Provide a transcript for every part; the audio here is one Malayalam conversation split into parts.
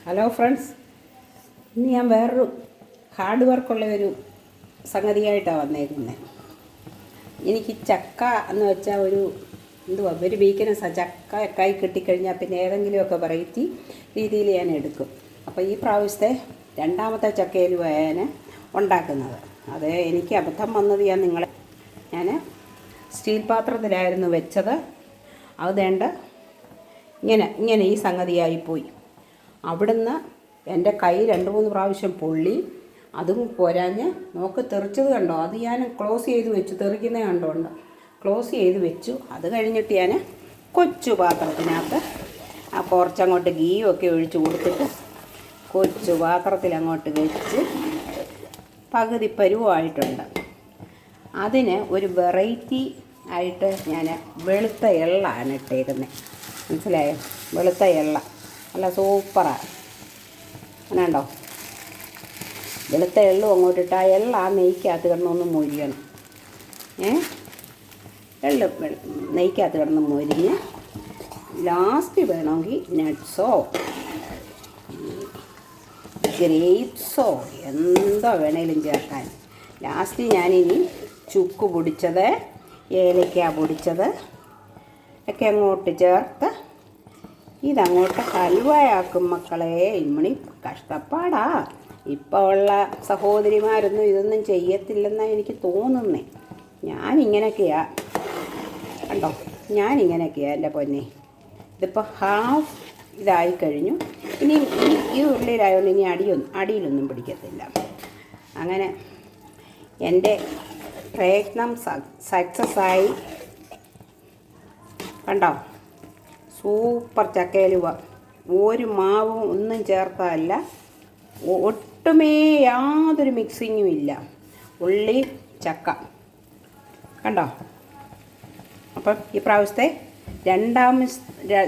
ഹലോ ഫ്രണ്ട്സ്, ഇന്ന് ഞാൻ വേറൊരു ഹാർഡ് വർക്കുള്ള ഒരു സംഗതിയായിട്ടാണ് വന്നേക്കുന്നത്. എനിക്ക് ചക്ക എന്ന് വെച്ചാൽ ഒരു വീക്ക്നെസ്സാണ്. ചക്ക കൈ കിട്ടിക്കഴിഞ്ഞാൽ പിന്നെ ഏതെങ്കിലുമൊക്കെ വെറൈറ്റി രീതിയിൽ ഞാൻ എടുക്കും. അപ്പോൾ ഈ പ്രാവശ്യത്തെ രണ്ടാമത്തെ ചക്കയിൽ ഞാൻ ഉണ്ടാക്കുന്നത്, അത് എനിക്ക് അബദ്ധം വന്നത് ഞാൻ സ്റ്റീൽ പാത്രത്തിലായിരുന്നു വെച്ചത്. അത് വേണ്ട ഇങ്ങനെ ഈ സംഗതിയായിപ്പോയി. അവിടുന്ന് എൻ്റെ കൈ 2-3 പ്രാവശ്യം പൊള്ളി. അതും പോരാഞ്ഞ് നോക്ക് തെറിച്ചത് കണ്ടോ? അത് ഞാൻ ക്ലോസ് ചെയ്ത് വെച്ചു, തെറിക്കുന്നത് കണ്ടോണ്ട് ക്ലോസ് ചെയ്ത് വെച്ചു. അത് കഴിഞ്ഞിട്ട് ഞാൻ കൊച്ചു പാത്രത്തിനകത്ത് കുറച്ചങ്ങോട്ട് ഗീയൊക്കെ ഒഴിച്ച് കൊടുത്തിട്ട് കൊച്ചു പാത്രത്തിൽ അങ്ങോട്ട് വെച്ച് പകുതി പരുവമായിട്ടുണ്ട്. അതിന് ഒരു വെറൈറ്റി ആയിട്ട് ഞാൻ വെളുത്ത എള്ളാണ് ഇട്ടേക്കുന്നത്. മനസ്സിലായോ? വെളുത്ത എള്ള നല്ല സൂപ്പറാണ്. അങ്ങനെ ഉണ്ടോ? വെളുത്ത എള്ളും അങ്ങോട്ടിട്ട് ആ എള്ള ആ നെയ്ക്കകത്ത് കിടന്നൊന്ന് മൊരിയണം. നെയ്ക്കകത്ത് കിടന്ന് മൊരിഞ്ഞ് ലാസ്റ്റ് വേണമെങ്കിൽ നട്ട്സോ ഗ്രേപ്സോ എന്തോ വേണേലും ചേർക്കാൻ. ലാസ്റ്റ് ഞാനിനി ചുക്ക് പൊടിച്ചത്, ഏലക്ക പൊടിച്ചത് ഒക്കെ അങ്ങോട്ട് ചേർത്ത് ഇതങ്ങോട്ട് ഹൽവയാക്കും. മക്കളെ, ഇമ്മണി കഷ്ടപ്പാടാ. ഇപ്പോൾ ഉള്ള സഹോദരിമാരൊന്നും ഇതൊന്നും ചെയ്യത്തില്ലെന്നാണ് എനിക്ക് തോന്നുന്നത്. ഞാനിങ്ങനെയൊക്കെയാ കണ്ടോ, ഞാനിങ്ങനെയൊക്കെയാണ് എൻ്റെ പൊന്നെ. ഇതിപ്പോൾ ഹാഫ് ഇതായി കഴിഞ്ഞു. ഇനി ഈ ഉള്ളിലായതുകൊണ്ട് ഇനി അടിയിലൊന്നും പിടിക്കത്തില്ല. അങ്ങനെ എൻ്റെ പ്രയത്നം സക്സസ്സായി. കണ്ടോ? സൂപ്പർ ചക്കയലുവ. ഒരു മാവും ഒന്നും ചേർത്തതല്ല, ഒട്ടുമേ യാതൊരു മിക്സിങ്ങും ഇല്ല. ഉള്ളി ചക്ക കണ്ടോ? അപ്പം ഈ പ്രാവശ്യത്തെ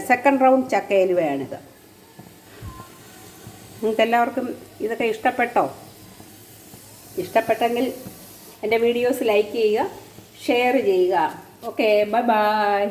സെക്കൻഡ് റൗണ്ട് ചക്കയലുവയാണിത്. നിങ്ങൾക്കെല്ലാവർക്കും ഇതൊക്കെ ഇഷ്ടപ്പെട്ടോ? ഇഷ്ടപ്പെട്ടെങ്കിൽ എൻ്റെ വീഡിയോസ് ലൈക്ക് ചെയ്യുക, ഷെയർ ചെയ്യുക. Okay, bye bye.